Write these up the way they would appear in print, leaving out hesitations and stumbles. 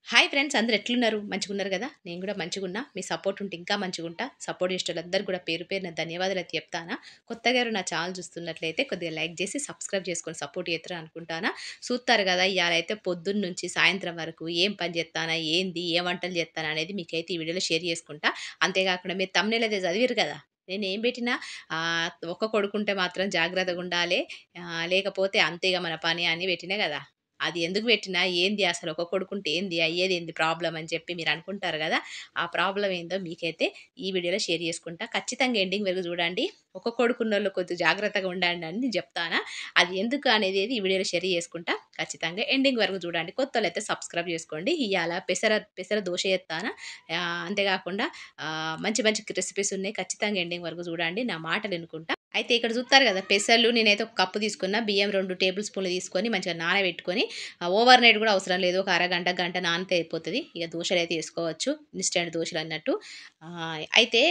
Hi friends, అందరూ ఎట్లున్నారు? మంచిగున్నారు గదా! నేను గూడా మంచిగున్నా. మీ సపోర్ట్ ఉంటే ఇంకా మంచిగుంటా. సపోర్ట్ చేసేటోళ్ళందరికీ గూడా పేరు పేరున ధన్యవాదాలైతే చెప్తానా. కొత్తగా ఎవరైనా నా ఛానల్ చూస్తున్నట్లయితే కొద్దిగా లైక్ జేసి, సబ్స్క్రైబ్ చేసుకొని సపోర్ట్ చేత్తరు అనుకుంటానా. చూత్తారు గదా! ఇయాలైతే పొద్దున్న నుంచి సాయంత్రం వరకు ఏం పని జేత్తానా, ఏంది, ఏ వంటలు జేత్తానా అనేది మీకైతే ఈ వీడియోలో షేర్ చేసుకుంటా. అంతేగాకుండా మీరు థంబ్‌నెయిల్ అయితే చదివిర్రు గదా! నేనేం బెట్టినా ఒక్క కొడుకుంటే మాత్రం జాగ్రత్తగుండాలే. లేకపోతే అంతే ఇగ మన పని అని పెట్టినా గదా! అది ఎందుకు పెట్టినా, ఏంది అసలు ఒక కొడుకుంటే ఏంది? అయ్యేదేంది ప్రాబ్లమ్ అని చెప్పి మీరనుకుంటారు గదా! ఆ ప్రాబ్లమ్ ఏందో మీకైతే ఈ వీడియోలో షేర్ చేసుకుంటా. ఖచ్చితంగా ఎండింగ్ వరకు చూడండి. ఒక కొడుకున్నోళ్ళు కొద్దిగా జాగ్రత్తగా ఉండండి అని నేను చెప్తానా. అది ఎందుకు అనేది ఈ వీడియోలో షేర్ చేసుకుంటా. ఖచ్చితంగా ఎండింగ్ వరకు చూడండి. కొత్తోళ్ళైతే సబ్స్క్రైబ్ చేసుకోండి. ఇయాల పెసర దోస చేత్తానా. అంతేకాకుండా మంచి మంచి రెసిపీస్ ఉన్నాయి. ఖచ్చితంగా ఎండింగ్ వరకు చూడండి. నా మాటలు ఇనుకుంటా. అయితే ఇక్కడ చూత్తారు గదా! పెసర్లు నేనైతే ఒక కప్పు తీసుకున్నా. బియ్యం 2 టేబుల్ స్పూన్లు తీసుకొని మంచిగా నానబెట్టుకొని ఓవర్ నైట్ గూడా అవసరం లేదు. ఒక అరగంట, గంట నానితే అయిపోతది. ఇక దోసలైతే ఏసుకోవచ్చు. ఇన్‌స్టాంట్ దోసలన్నట్టు. అయితే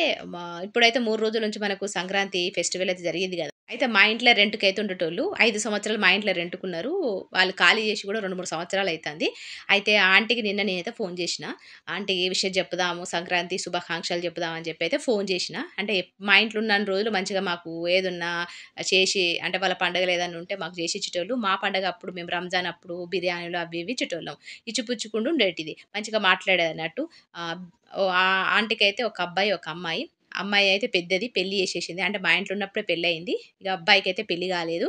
ఇప్పుడైతే 3 రోజుల నుంచి మనకు సంక్రాంతి ఫెస్టివల్ అయితే జరిగింది గదా! అయితే మా ఇంట్లో రెంట్‌కైతే ఉండేటోళ్ళు. 5 సంవత్సరాలు మా ఇంట్లో రెంట్‌కున్నారు. వాళ్ళు ఖాళీ చేసి గూడా 2, 3 సంవత్సరాలయితాంది. అయితే ఆ ఆంటీకి నిన్న నేనైతే ఫోను జేషిన. ఆంటీ ఈ విషయం చెప్పుదాము, సంక్రాంతి శుభాకాంక్షలు చెప్పుదాం అని చెప్పి అయితే ఫోను జేషిన. అంటే మా ఇంట్లో ఉన్నన్ని రోజులు మంచిగా మాకు ఏదున్నా చేసి అంటే వాళ్ళ పండగలు ఏదన్నా ఉంటే మాకు చేసి ఇచ్చేటోళ్ళు. మా పండగ అప్పుడు మేము రంజాన్ అప్పుడు బిర్యానీలు అవి ఇవి ఇచ్చేటోళ్ళం. ఇచ్చిపుచ్చుకుంటూ ఉండేటిది. మంచిగా మాట్లాడేదన్నట్టు. ఆహ్, ఓహ్! ఆ ఆంటీకైతే ఒక అబ్బాయి, ఒక అమ్మాయి. అమ్మాయి అయితే పెద్దది. పెళ్లి చేసేసింది. అంటే మా ఇంట్లో ఉన్నప్పుడే పెళ్లయింది. ఇక అబ్బాయికైతే పెళ్లి కాలేదు.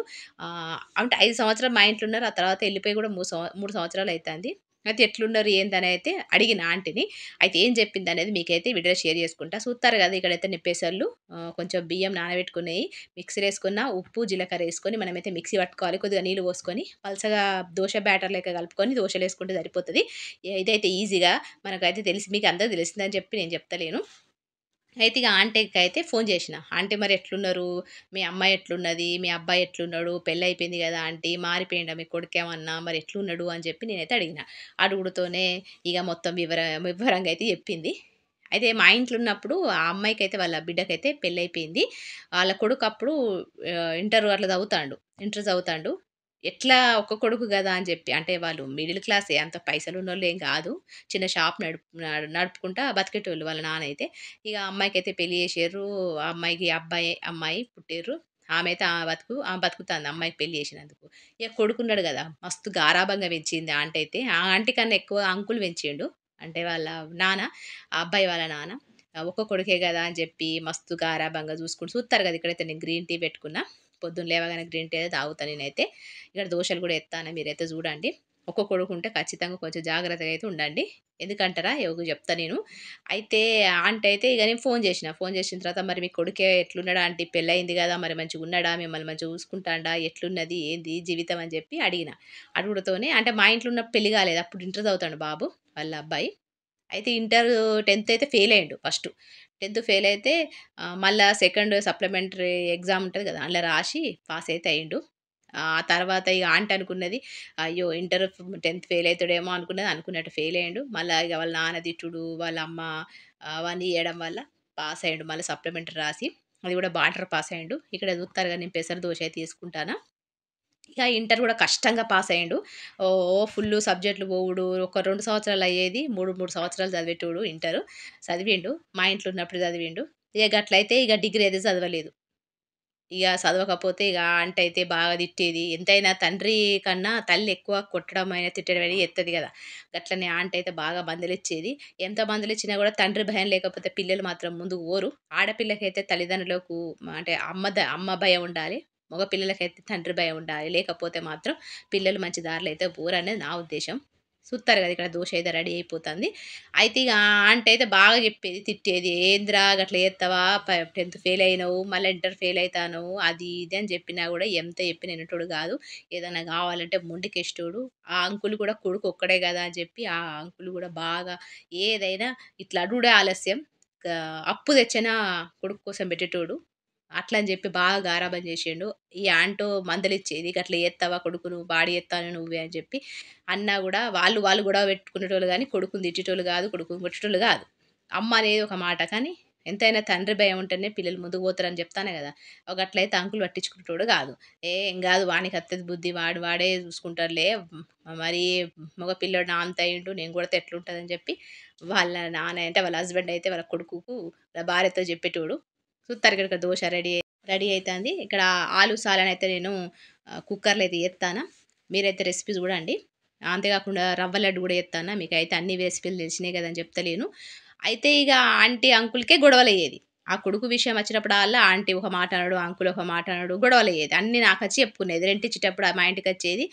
అంటే 5 సంవత్సరాలు మా ఇంట్లో ఉన్నారు. ఆ తర్వాత ఎళ్ళిపోయి కూడా 3 సంవత్సరాలు అయితాంది. అయితే ఎట్లున్నారు ఏందని అయితే అడిగిన ఆంటీని. అయితే ఏం చెప్పిందనేది మీకైతే వీడియోలో షేర్ చేసుకుంటా. చూత్తారు కదా! ఇక్కడైతే పెసర్లు కొంచెం బియ్యం నానబెట్టుకున్నయి మిక్సీలో ఏసుకున్న, ఉప్పు, జీలకర్ర ఏసుకొని మనమైతే మిక్సీ పట్టుకోవాలి. కొద్దిగా నీళ్లు పోసుకొని పల్చగా దోస బ్యాటర్ లెక్క కలుపుకొని దోసలేసుకుంటే సరిపోతది. ఇదైతే ఈజీగా మనకైతే తెలిసి మీకు అందరికి తెలిసిందని చెప్పి నేను చెప్తలేను. అయితే ఇగ ఆంటీకైతే ఫోను జేషిన. ఆంటీ మరి ఎట్లున్నారు? మీ అమ్మాయి ఎట్లున్నది? మీ అబ్బాయి ఎట్లున్నడు? పెళ్లయిపోయింది గదా ఆంటీ! మారిపోయిండా మీ కొడుకేమన్నా? మరి ఎట్లున్నడు? అని చెప్పి నేనైతే అడిగిన. అడుగుడుతోనే ఇగ మొత్తం వివరంగా అయితే చెప్పింది. అయితే మా ఇంట్లో ఉన్నప్పుడు ఆ అమ్మాయికైతే వాళ్ళ బిడ్డకైతే పెళ్లయిపోయింది. ఆళ్ళ కొడుకు అప్పుడు ఇంటర్ అట్లా చదువుతాండు. ఇంటర్ చదువుతాండు. ఎట్లా ఒక్క కొడుకు గదా అని చెప్పి అంటే వాళ్ళు మిడిల్ క్లాసే అంత పైసలున్నోళ్ళేం గాదు. చిన్న షాప్ నడుపుకుంటా బతికేటోళ్ళు వాళ్ళ నాన్నయితే. ఇగ ఆ అమ్మాయికైతే పెళ్లి చేషిర్రు. ఆ అమ్మాయికి అమ్మాయి పుట్టిర్రు. ఆమె బతుకుతాంది అమ్మాయికి పెళ్లి చేషినందుకు. ఇగ కొడుకున్నాడు గదా! మస్తు గారాబంగా పెంచింది ఆంటయితే. ఆ ఆంటీ కన్నా ఎక్కువ అంకుల్ పెంచిండు. అంటే వాళ్ళ నాన్న, ఆ అబ్బాయి వాళ్ళ నాన్న. ఒక్క కొడుకే గదా అని చెప్పి మస్తు గారాబంగా చూసుకుంటూ చూత్తారు గదా! ఇక్కడైతే నేను గ్రీన్ టీ పెట్టుకున్నా. పొద్దున్న లేవగానే గ్రీన్ టీ అయితే తాగుతా నేనైతే. ఇక్కడ దోసలు గూడా ఎత్తాను మీరైతే జూడండి. ఒక్క కొడుకుంటే ఖచ్చితంగా కొంచెం జాగ్రత్తగా అయితే ఉండండి. ఎందుకంటారా? ఇగో చెప్తా నేను. అయితే ఆంటీ అయితే ఇగ నేను ఫోను జేషిన. ఫోను జేషిన తర్వాత "మరి మీ కొడుకే ఎట్లున్నాడు ఆంటీ? పెళ్లయింది గదా! మరి మంచిగున్నాడా? మిమ్మల్ని మంచిగా చూసుకుంటాండా? ఎట్లున్నది? ఏంది జీవితం?" అని జెప్పి అడిగిన. అడుగుడుతోనే అంటే మా ఇంట్లో ఉన్నప్పుడు పెళ్లి గాలేదు. అప్పుడు ఇంటర్ చదువుతాండు బాబు వాళ్ళ అబ్బాయి. అయితే 10థ్ అయితే ఫెయిల్ అయ్యిండు ఫస్టు. 10థ్ ఫెయిల్ అయితే మళ్ళా సెకండ్ సప్లిమెంటరీ ఎగ్జామ్ ఉంటది గదా! అందులో రాసి పాస్ అయితే అయ్యిండు. ఆ తర్వాత ఇగ ఆంటీ అనుకున్నది, అయ్యో! 10థ్ ఫెయిల్ అయితాడేమో అనుకున్నది. అనుకున్నట్టు ఫెయిల్ అయ్యిండు. మళ్ళా ఇగ వాళ్ళ నాన్న తిట్టుడు, వాళ్ళ అమ్మ అవన్నీ ఇయ్యడం వల్ల పాస్ అయ్యిండు. మళ్ళీ సప్లిమెంటరీ రాసి అది కూడా బార్డర్ పాస్ అయ్యిండు. ఇక్కడ చూత్తారుగా నేను పెసర దోస అయితే తీసుకుంటానా. ఇక ఇంటర్ గూడా కష్టంగా పాసయ్యిండు. ఫుల్లు సబ్జెక్టులు పోవుడు, ఒక 2 సంవత్సరాలు అయ్యేది. 3 సంవత్సరాలు చదివేటోడు ఇంటరు. చదివిండు. మా ఇంట్లో ఉన్నప్పుడు చదివిండు. ఇగ గట్లయితే ఇగ డిగ్రీ అయితే చదవలేదు. ఇగ చదవకపోతే ఇగ ఆంటీ అయితే బాగా తిట్టేది. ఎంతైనా తండ్రి కన్నా తల్లి ఎక్కువ కొట్టడం అయినా, తిట్టడం అయినా చేత్తది గదా! గట్లనే ఆంటీ అయితే బాగా మందలిచ్చేది. ఎంత మందలిచ్చినా గూడా తండ్రి భయం లేకపోతే పిల్లలు మాత్రం ముందుకు పోరు. ఆడపిల్లకైతే తల్లిదండ్రులకు అంటే అమ్మ భయం ఉండాలి. మగ పిల్లలకైతే తండ్రి భయం ఉండాలి. లేకపోతే మాత్రం పిల్లలు మంచి దారిలో అయితే పోరనేది నా ఉద్దేశ్యం. చూత్తారు గదా! ఇక్కడ దోస అయితే రెడీ అయిపోతాంది. అయితే ఇగ ఆంటీ అయితే బాగా చెప్పేది, తిట్టేది. "ఏందిరా గట్ల చేత్తవా? 10థ్ ఫెయిల్ అయినవు. మళ్ళా ఇంటర్ ఫెయిల్ అయితానవు." అది ఇది అని చెప్పినా గూడా ఎంత చెప్పినా ఇనేటోడు గాదు. ఏదన్నా గావాలంటే మొండికేష్టోడు. ఆ అంకుల్ కూడా కొడుకు ఒక్కడే గదా అని చెప్పి ఆ అంకుల్ గూడా బాగా ఏదైనా ఇట్లా అడుగుడే ఆలస్యం. అప్పు తెచ్చైనా కొడుకు కోసం పెట్టేటోడు. అట్లని జెప్పి బాగా గారాబం జేషిండు. ఈ ఆంటో మందలిచ్చేది. "గట్ల జేత్తవా కొడుకును? పాడు జేత్తానవు నువ్వే" అని జెప్పి. అన్నా గూడా వాళ్ళు గొడవ పెట్టుకునేటోళ్ళు గానీ, కొడుకుని తిట్టేటోళ్ళు గాదు, కొడుకుని కొట్టేటోళ్ళు గాదు. అమ్మ అనేది ఒక మాట కానీ, ఎంతైనా తండ్రి భయం ఉంటేనే పిల్లలు ముందుకు పోతారని చెప్తానే కదా! గట్లయితే అంకుల్ పట్టించుకునేటోడు కాదు. ఏం కాదు వానికి అత్తది బుద్ధి వాడే చూసుకుంటాడులే. మరి మగ పిల్లోడు నా అంత అయ్యిండు నేను కొడితే ఎట్లుంటదని చెప్పి వాళ్ళ నాన్న అంటే వాళ్ళ హస్బెండ్ అయితే వాళ్ళ కొడుకుకు వాళ్ళ భార్యతో చెప్పేటోడు. చూత్తారు ఇక్కడ దోస రెడీ అయితాంది. ఇక్కడ ఆలు సాలనైతే నేను కుక్కర్‌లో అయితే ఏత్తానా. మీరైతే రెసిపీ చూడండి. అంతేకాకుండా రవ్వ లడ్డు కూడా ఏత్తానా. మీకైతే అన్ని రెసిపీలు తెలిసినాయి కదా అని చెప్తలేను. అయితే ఇక ఆంటీ, అంకుల్‌కే గొడవలయ్యేది. ఆ కొడుకు విషయం వచ్చినప్పుడల్లా ఆంటీ ఒక మాట అనడు, అంకుల్ ఒక మాట అనడు, గొడవలయ్యేది. అన్నీ నాకొచ్చి చెప్పుకునేది. రెంటిచ్చేటప్పుడు మా ఇంటికొచ్చేది.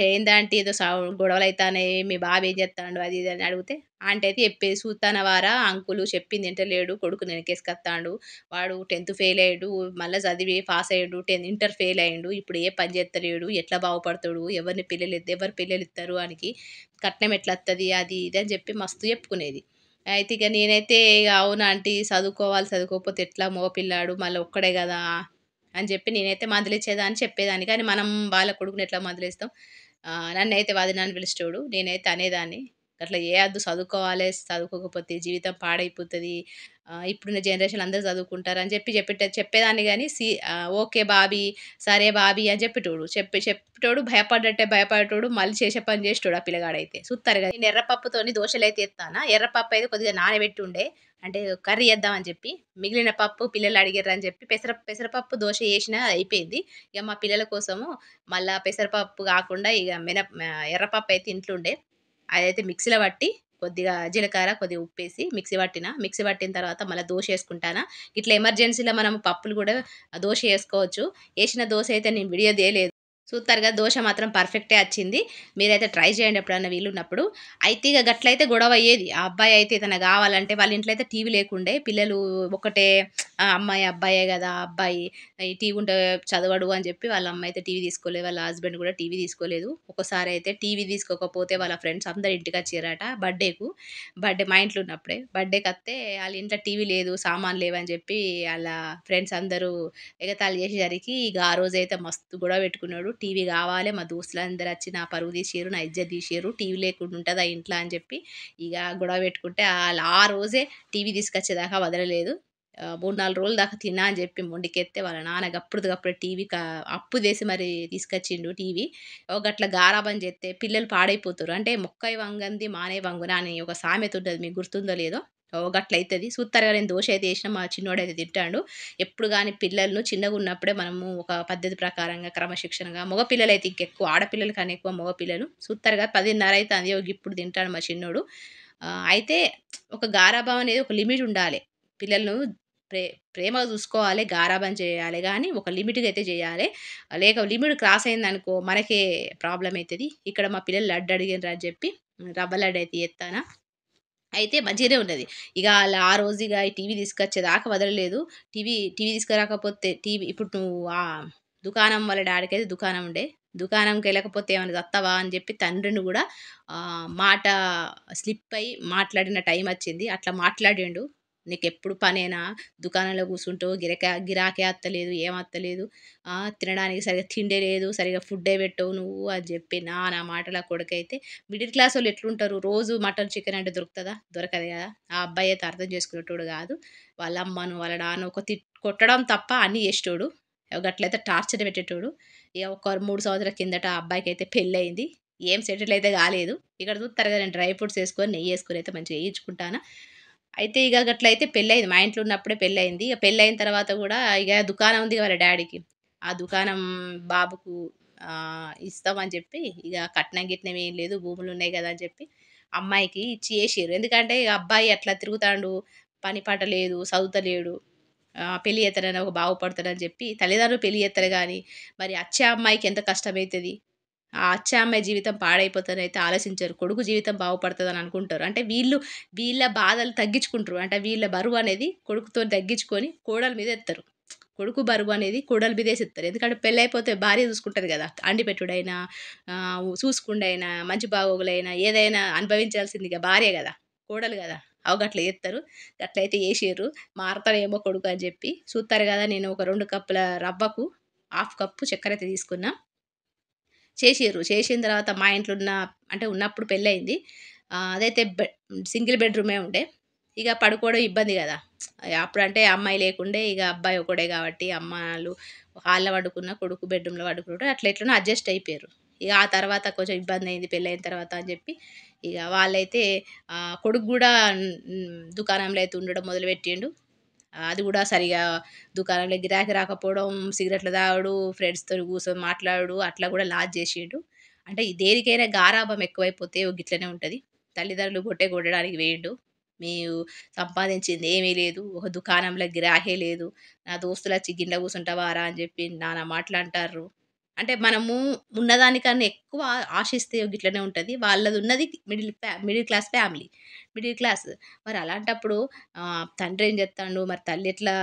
ఏందాంటీ ఏదో గొడవలైతాన్నాయి, మీ బాబు ఏం చేత్తాండు అది ఇది అని అడిగితే, ఆంటీ అయితే చెప్పేది చూత్తానవారా అంకులు చెప్పింది ఇంటలేడు, కొడుకుని వెనకేసుకొత్తాండు. వాడు 10థ్ ఫెయిల్ అయ్యిండు. మళ్ళా చదివి పాస్ అయ్యిండు. ఇంటర్ ఫెయిల్ అయ్యిండు. ఇప్పుడు ఏ పని చేత్తలేడు. ఎట్లా బాగుపడతాడు? ఎవరి పిల్లలిత్తరు ఆనికి? కట్నం ఎట్లొత్తది? అది ఇది అని చెప్పి మస్తు చెప్పుకునేది. అయితే ఇక నేనైతే ఇగ అవునా ఆంటీ చదువుకోవాలి, చదువుకోకపోతే ఎట్లా మగ పిల్లాడు మళ్ళీ ఒక్కడే గదా! అని చెప్పి నేనైతే మందలిచ్చేదాన్ని, చెప్పేదాన్ని. కానీ మనం వాళ్ళ కొడుకుని ఎట్లా మందలిస్తాం? నన్నైతే వదిన అని పిలిచేటోడు. నేనైతే అనేదాన్ని. అట్లా చేయొద్దు చదువుకోవాలే, చదువుకోకపోతే జీవితం పాడైపోతది. ఇప్పుడున్న జనరేషన్‌లో అందరూ చదువుకుంటారని చెప్పి చెప్పేదాన్ని గానీ ఓకే బాబీ, సరే బాబీ అని చెప్పేటోడు. చెప్పేటోడు భయపడేటోడు. మళ్ళీ చేసే పని చేసేటోడు ఆ పిల్లగాడైతే. చూత్తారు గదా! నేను ఎర్రపప్పుతోని దోసలైతే ఎత్తానా. ఎర్రపప్పు అయితే కొద్దిగా నానబెట్టి ఉండే. అంటే కర్రీ చేద్దామని చెప్పి. మిగిలిన పప్పు పిల్లలు అడిగిర్రని చెప్పి పెసరపప్పు దోస చేసినా అయిపోయింది. ఇక మా పిల్లల కోసము మళ్ళా పెసరపప్పు కాకుండా ఇక ఎర్రపప్పు అయితే ఇంట్లో ఉండే. అదైతే మిక్సీలో పట్టి కొద్దిగా జీలకర్ర, కొద్దిగా ఉప్పేసి మిక్సీ పట్టిన. మిక్సీ పట్టిన తర్వాత మళ్ళా దోస ఏసుకుంటానా. ఇట్లా ఎమర్జెన్సీలో మనం పప్పులు కూడా దోస ఏసుకోవచ్చు. ఏసిన దోస అయితే నేను వీడియో తీయలేదు. సూపర్‌గా దోస మాత్రం పర్ఫెక్టే అచ్చింది. మీరైతే ట్రై చేయండి ఎప్పుడన్నా వీలున్నప్పుడు. అయితే ఇగ గట్లయితే గొడవ అయ్యేది. ఆ అబ్బాయి అయితే ఏదైనా గావాలంటే వాళ్ళ ఇంట్లో అయితే టీవీ లేకుండే. పిల్లలు ఒకటే అమ్మాయి, అబ్బాయే గదా! అబ్బాయి ఈ టీవీ ఉంటే చదవడు అని చెప్పి వాళ్ళ అమ్మ అయితే టీవీ తీసుకోలేదు. వాళ్ళ హస్బెండ్ కూడా టీవీ తీసుకోలేదు. ఒక్కసారి అయితే టీవీ తీసుకోకపోతే వాళ్ళ ఫ్రెండ్స్ అందరూ ఇంటికొచ్చిర్రట బర్త్‌డే మా ఇంట్లో ఉన్నప్పుడే. బర్త్‌డేకత్తే ఆళ్ళ ఇంట్లో టీవీ లేదు, సామాన్లు లేవని చెప్పి ఆళ్ళ ఫ్రెండ్స్ అందరూ ఎగతాళి చేసేసరికి ఇక ఆ రోజైతే మస్తు గొడవ పెట్టుకున్నాడు. టీవీ కావాలి మా దోస్తులందరూ వచ్చి నా పరువు తీసిర్రు, నా ఇజ్జత్ తీసిర్రు. టీవీ లేకుండా ఉంటదా ఇంట్లో అని చెప్పి ఇక గొడవ పెట్టుకుంటే ఆళ్ళు ఆ రోజే టీవీ తీసుకొచ్చేదాకా వదలలేదు. 3, 4 రోజుల దాకా తినా అని చెప్పి మొండికెత్తే వాళ్ళ నాన్న గప్పుడుది టీవీ అప్పు చేసి మరి తీసుకొచ్చిండు టీవీ. గట్ల గారాబం చేస్తే పిల్లలు పాడైపోతారు. అంటే "మొక్కై వంగంది మానై వంగున" అని ఒక సామెత ఉంటది. మీకు గుర్తుందో లేదో? గట్లయితది. సూత్తరుగా నేను దోస అయితే ఏసినా మా చిన్నోడైతే తింటాండు. ఎప్పుడు గాని పిల్లలను చిన్నగున్నప్పుడే మనము ఒక పద్ధతి ప్రకారంగా, క్రమశిక్షణగా మగ పిల్లలైతే ఇంకెక్కువ ఆడపిల్లల కన్నా ఎక్కువ మగ పిల్లలు. సూత్తరుగా 10:30 అయితాంది. ఇప్పుడు తింటాడు మా చిన్నోడు. అయితే ఒక గారాబం అనేది ఒక లిమిట్ ఉండాలే. పిల్లలను ప్రే ప్రేమగా చూసుకోవాలి. గారాబం చేయాలి గానీ, ఒక లిమిట్‌గా అయితే చేయాలి. లేక లిమిట్ క్రాస్ అయిందనుకో మనకే ప్రాబ్లమ్ అయితది. ఇక్కడ మా పిల్లలు లడ్డు అడిగిండ్రు అని చెప్పి రవ్వ లడ్డు అయితే చేత్తానా. అయితే మంచిగానే ఉన్నది. ఇగ ఆ రోజు ఇగ ఈ టీవీ తీసుకొచ్చేదాకా వదలలేదు. టీవీ తీసుకురాకపోతే ఇప్పుడు నువ్వు దుకాణం వాళ్ళ డాడీకైతే దుకాణం ఉండే. దుకాణంకెళ్ళకపోతే ఏమన్నా సత్తవా అని చెప్పి తండ్రిని గూడా మాట స్లిప్ అయ్యి మాట్లాడిన టైమొచ్చింది. అట్లా మాట్లాడిండు. "నీకెప్పుడు పనేనా? దుకాణంలో కూసుంటావు. గిరాకే అత్తలేదు. ఏం అత్తలేదు. తినడానికి సరిగ్గా తిండే లేదు. సరిగ్గా ఫుడ్డే పెట్టవు నువ్వు" అని చెప్పి నానా మాటలు ఆ కొడుకైతే మిడిల్ క్లాసోళ్ళు ఎట్లుంటారు? రోజు మటన్, చికెన్ అంటే దొరుకుతదా? దొరకదు గదా! ఆ అబ్బాయి అయితే అర్థం చేసుకునేటోడు గాదు. వాళ్ళ అమ్మను, వాళ్ళ నాన్న కొట్టడం తప్ప అన్నీ చేసేటోడు. గట్లయితే టార్చర్ పెట్టేటోడు. ఇగ ఒక 3 సంవత్సరాల కిందట ఆ అబ్బాయికైతే పెళ్లయింది. ఏం సెటిల్ అయితే గాలేదు. ఇక్కడ చూత్తరు గదా! నేను డ్రై ఫ్రూట్స్ ఏసుకొని, నెయ్యేసుకొని అయితే మంచిగా ఏయించుకుంటానా. అయితే ఇగ గట్లయితే పెళ్లయింది. మా ఇంట్లో ఉన్నప్పుడే పెళ్లయింది. ఇగ పెళ్లయిన తర్వాత గూడా ఇగ దుకాణం ఉంది వాళ్ళ డ్యాడీకి. ఆ దుకాణం బాబుకు ఇస్తామని చెప్పి ఇగ కట్నం గిట్నం ఏం లేదు. భూములున్నాయి గదా! అని చెప్పి అమ్మాయికి ఇచ్చి చేసిర్రు. ఎందుకంటే ఇగ అబ్బాయి అట్లా తిరుగుతాండు. పని పాట లేదు. చదువుతలేడు. పెళ్లి చేత్తనని ఒక బాగుపడతాడని చెప్పి తల్లిదండ్రులు పెళ్లి చేత్తరు గానీ, మరి అచ్చే అమ్మాయికి ఎంత కష్టమైతది? ఆ అచ్చే అమ్మాయి జీవితం పాడైపోతదనైతే ఆలోచించరు. కొడుకు జీవితం బాగుపడతదని అనుకుంటారు. అంటే వీళ్ళ బాధలు తగ్గించుకుంటరు. అంటే వీళ్ళ బరువనేది కొడుకుతోని తగ్గించుకొని కోడల మీద ఎత్తరు. కొడుకు బరువనేది కోడల మీదేసిత్తరు. ఎందుకంటే పెళ్లయిపోతే భార్య చూసుకుంటది గదా! అండి పెట్టుడైనా, చూసుకుండైనా, మంచి బాగోగులైనా ఏదైనా అనుభవించాల్సింది ఇగ భార్య గదా! కోడలు గదా! గట్ల చేత్తరు. గట్లయితే చేసిర్రు. మారతాడేమో కొడుకు అని జెప్పి. చూత్తారు గదా! నేను ఒక 2 కప్పుల రవ్వకు హాఫ్ కప్పు చక్కెరైతే తీసుకున్నా. చేసిర్రు. చేసిన తర్వాత మా ఇంట్లో ఉన్నప్పుడు పెళ్లయింది. అదైతే సింగిల్ బెడ్‌రూమే ఉండే. ఇక పడుకోవడం ఇబ్బంది కదా. అప్పుడంటే అమ్మాయి లేకుండే ఇక అబ్బాయి ఒకడే కాబట్టి అమ్మాలు హాల్లో పడుకున్న కొడుకు బెడ్రూమ్లో పడుకుంటాడు, అట్లా ఎట్లనో అడ్జస్ట్ అయిపోయారు. ఇక ఆ తర్వాత కొంచెం ఇబ్బంది అయింది పెళ్ళైన తర్వాత అని చెప్పి ఇక వాళ్ళైతే కొడుకు కూడా దుకాణంలో అయితే ఉండడం మొదలుపెట్టిండు. అది కూడా సరిగా దుకాణంలో గిరాకీ రాకపోవడం, సిగరెట్లు తాగుడు, ఫ్రెండ్స్తో కూర్చొని మాట్లాడు, అట్లా కూడా లాస్ చేసిండు. అంటే దేనికైనా గారాబం ఎక్కువైపోతే గిట్లనే ఉంటుంది. తల్లిదండ్రులు కొట్టడానికి వేయండు. మీరు సంపాదించింది ఏమీ లేదు, ఒక దుకాణంలో గిరాకీ లేదు, నా దోస్తులు వచ్చి గిన్నె కూర్చుంటావారా అని చెప్పి నానా మాటలు అంటారు. అంటే మనము ఉన్నదానికన్నా ఎక్కువ ఆశిస్తే గిట్లనే ఉంటుంది. వాళ్ళది ఉన్నది middle class family, middle class. మరి అలాంటప్పుడు తండ్రి ఏం చేస్తాడు, మరి తల్లి ఎట్లా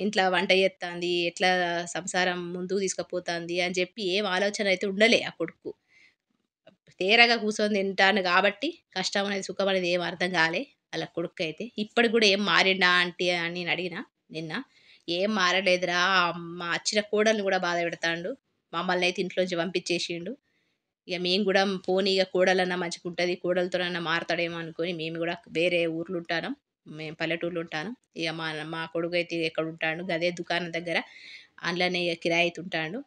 ఇంట్లో వంట చేస్తుంది, ఎట్లా సంసారం ముందుకు తీసుకుపోతుంది అని చెప్పి ఏం ఆలోచన అయితే ఉండలే ఆ కొడుకు. తేరగా కూర్చొని తింటాను కాబట్టి కష్టం అనేది సుఖం అనేది ఏం అర్థం కాలే వాళ్ళ కొడుకు అయితే. ఇప్పటికి కూడా ఏం మారిండా ఆంటీ అని నేను అడిగిన నిన్న. ఏం మారలేదురా, మా వచ్చిన కోడల్ని కూడా బాధ పెడతాండు, మమ్మల్ని అయితే ఇంట్లోంచి పంపించేసిండు. ఇక మేము కూడా పోనీ ఇక కోడలన్నా మంచిగా ఉంటుంది, కోడలతోనన్నా మారతాడేమో అనుకొని మేము కూడా వేరే ఊర్లో ఉంటాను, మేము పల్లెటూరులో ఉంటాను. ఇక మా మా కొడుకు అయితే ఎక్కడ ఉంటాడు, గదే దుకాణం దగ్గర అందులోనే ఇక కిరాయి అయితే ఉంటాడు.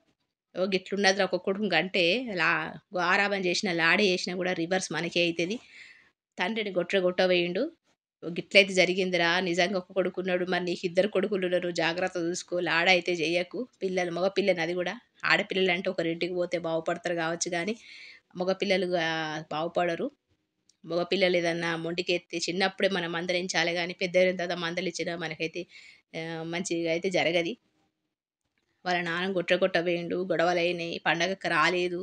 ఓ గిట్లున్నదిరా ఒక్కొక్కడు అంటే లా గారాబం చేసిన లాడే చేసినా కూడా రివర్స్ మనకే అవుతుంది. తండ్రిని కొట్టవేయండు. ఓ గిట్లయితే జరిగిందిరా, నిజంగా ఒక కొడుకున్నాడు, మరి నీకు ఇద్దరు కొడుకులు ఉన్నారు, జాగ్రత్త చూసుకో, లాడ అయితే చెయ్యకు. పిల్లలు మగ పిల్లని అది కూడా, ఆడపిల్లలు అంటే ఒకరింటికి పోతే బాగుపడతారు కావచ్చు కానీ మగపిల్లలు బాగుపడరు. మగపిల్లలు ఏదన్నా మొండికెత్తి చిన్నప్పుడే మనం మందలించాలి కానీ పెద్దయిన తర్వాత మందలిచ్చినా మనకైతే మంచిగా అయితే జరగది. వాళ్ళ నాన్న కొట్టబోయిండు, గొడవలయినాయి, పండగకి రాలేదు.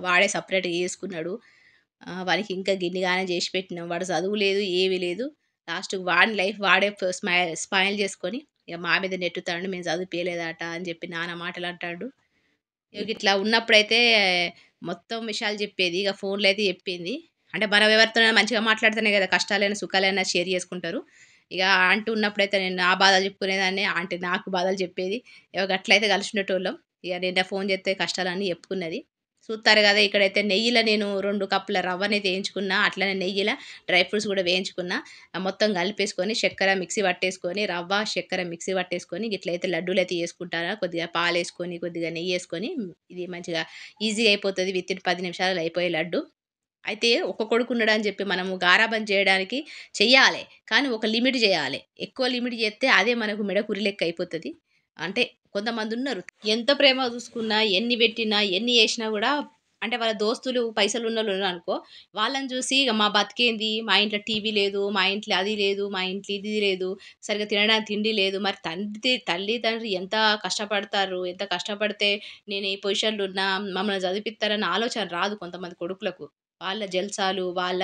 వాడే సపరేట్‌గా చేసుకున్నాడు. వానికి ఇంకా గిన్నిగానం చేసి పెట్టినాం. వాడు చదువు లేదు, ఏమీ లేదు. లాస్ట్‌కి వాడి లైఫ్ వాడే స్పాయిల్ చేసుకొని ఇక మా మీద నెట్టుతాండు. మేము చదివిపియలేదట అని చెప్పి నానా మాటలు అంటాండు. ఇగ ఇట్లా ఉన్నప్పుడైతే మొత్తం విషయాలు చెప్పేది. ఇక ఫోన్‌లో అయితే చెప్పింది. అంటే మనం ఎవరితోనైనా మంచిగా మాట్లాడితేనే కదా కష్టాలైనా, సుఖాలైనా షేర్ చేసుకుంటారు. ఇక ఆంటీ ఉన్నప్పుడైతే నేను నా బాధలు చెప్పుకునేదాన్ని, ఆంటీ నాకు బాధలు చెప్పేది. ఇగ గట్లయితే కలిసి ఉండేటోళ్ళం. ఇక నిన్న ఫోన్ చేస్తే కష్టాలన్నీ చెప్పుకున్నది. చూత్తారు కదా, ఇక్కడైతే నెయ్యిలో నేను 2 కప్పుల రవ్వనైతే వేయించుకున్నా. అట్లనే నెయ్యిల డ్రై ఫ్రూట్స్ కూడా వేయించుకున్నా. మొత్తం కలిపేసుకొని చక్కెర మిక్సీ పట్టేసుకొని, రవ్వ, చక్కెర మిక్సీ పట్టేసుకొని ఇట్లయితే లడ్డూలైతే చేసుకుంటానా. కొద్దిగా పాలేసుకొని, కొద్దిగా నెయ్యేసుకొని ఇది మంచిగా ఈజీగా అయిపోతది. వితిన్ 10 నిమిషాలలో అయిపోయే లడ్డు. అయితే ఒక్క కొడుకున్నాడని చెప్పి మనము గారాబం చేయడానికి చెయ్యాలే. కానీ ఒక లిమిట్ జేయాలే. ఎక్కువ లిమిట్ జేత్తే అదే మనకు మెడకురి లెక్క అయిపోతది. అంటే కొంతమందున్నారు, ఎంత ప్రేమగా చూసుకున్నా, ఎన్ని పెట్టినా, ఎన్ని చేసినా గూడా అంటే వాళ్ళ దోస్తులు పైసలున్నోళ్ళు ఉన్నారనుకో, వాళ్ళని చూసి ఇగ మా బతికేంది, మా ఇంట్లో టీవీ లేదు, మా ఇంట్లో అది లేదు, మా ఇంట్లో ఇది లేదు, సరిగ్గా తినడానికి తిండి లేదు. మరి తల్లి, తండ్రి ఎంత కష్టపడతారు, ఎంత కష్టపడితే నేను ఈ పొజిషన్‌లో ఉన్నా, మమ్మల్ని చదివిపిత్తారన్న ఆలోచన రాదు కొంతమంది కొడుకులకు. వాళ్ళ జల్సాలు, వాళ్ళ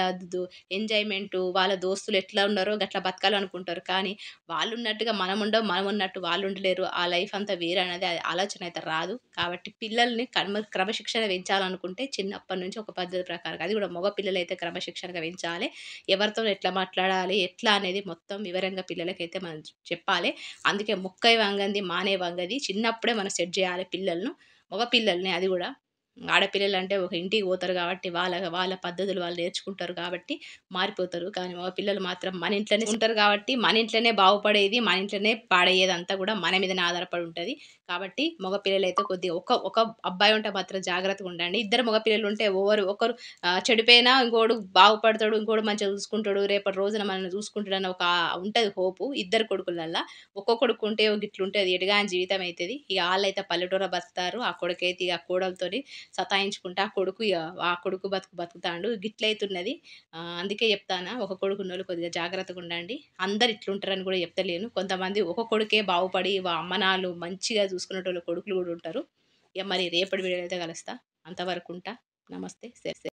ఎంజాయ్‌మెంటు, వాళ్ళ దోస్తులు ఎట్లా ఉన్నారో గట్లా బతకాలనుకుంటారు. కానీ వాళ్ళున్నట్టుగా మనముండం, మనమున్నట్టు వాళ్ళుండలేరు. ఆ లైఫ్ అంతా వేరనేది ఆలోచన అయితే రాదు. కాబట్టి పిల్లల్ని క్రమశిక్షణ పెంచాలనుకుంటే చిన్నప్పటి నుంచి ఒక పద్ధతి ప్రకారంగా, అది కూడా మగ పిల్లలైతే క్రమశిక్షణగా పెంచాలి. ఎవరితో ఎట్లా మాట్లాడాలి, ఎట్లా అనేది మొత్తం వివరంగా పిల్లలకైతే మనం చెప్పాలి. అందుకే "మొక్కై వంగంది మానే వంగది" చిన్నప్పుడే మనం సెట్ చేయాలి పిల్లలను. మగ పిల్లల్ని అది కూడా. ఆడపిల్లలంటే ఒక ఇంటికి పోతారు కాబట్టి వాళ్ళ వాళ్ళ పద్ధతులు వాళ్ళు నేర్చుకుంటారు కాబట్టి మారిపోతారు. కానీ మగ పిల్లలు మాత్రం మన ఇంట్లోనే ఉంటారు కాబట్టి మన ఇంట్లోనే బాగుపడేది, మన ఇంట్లోనే పాడయ్యేది అంతా కూడా మన మీదనే ఆధారపడి ఉంటది. కాబట్టి మగ పిల్లలైతే కొద్దిగా ఒక ఒక అబ్బాయి ఉంటే మాత్రం జాగ్రత్తగా ఉండండి. ఇద్దరు మగ పిల్లలు ఉంటే ఒకరు చెడిపోయినా ఇంకోడు బాగుపడతాడు, ఇంకోడు మంచిగా చూసుకుంటాడు, రేపటి రోజున మనల్ని చూసుకుంటాడని ఒక ఉంటది హోపు ఇద్దరు కొడుకులల్లా. ఒక్కో కొడుకు ఉంటే గిట్లుంటది, ఎటుగాని జీవితం అయితది. ఇక ఆళ్ళైతే పల్లెటూరులో బతుకుతారు. ఆ కొడుకైతే ఇక కోడలతోని సతాయించుకుంటా కొడుకు ఇగ ఆ కొడుకు బతుకుతాండు. గిట్లయితున్నది. అందుకే చెప్తాన్నా, ఒక కొడుకున్నోళ్ళు కొద్దిగా జాగ్రత్తగుండండి. అందరు ఇట్లుంటారని కూడా చెప్తలేను. కొంతమంది ఒక కొడుకే బాగుపడి అమ్మ నాన్నలు మంచిగా చూసుకునేటోళ్ళు కొడుకులు కూడా ఉంటారు. ఇక మరి రేపటి వీడియోలో అయితే కలుస్తా. అంతవరకు ఉంటా. నమస్తే.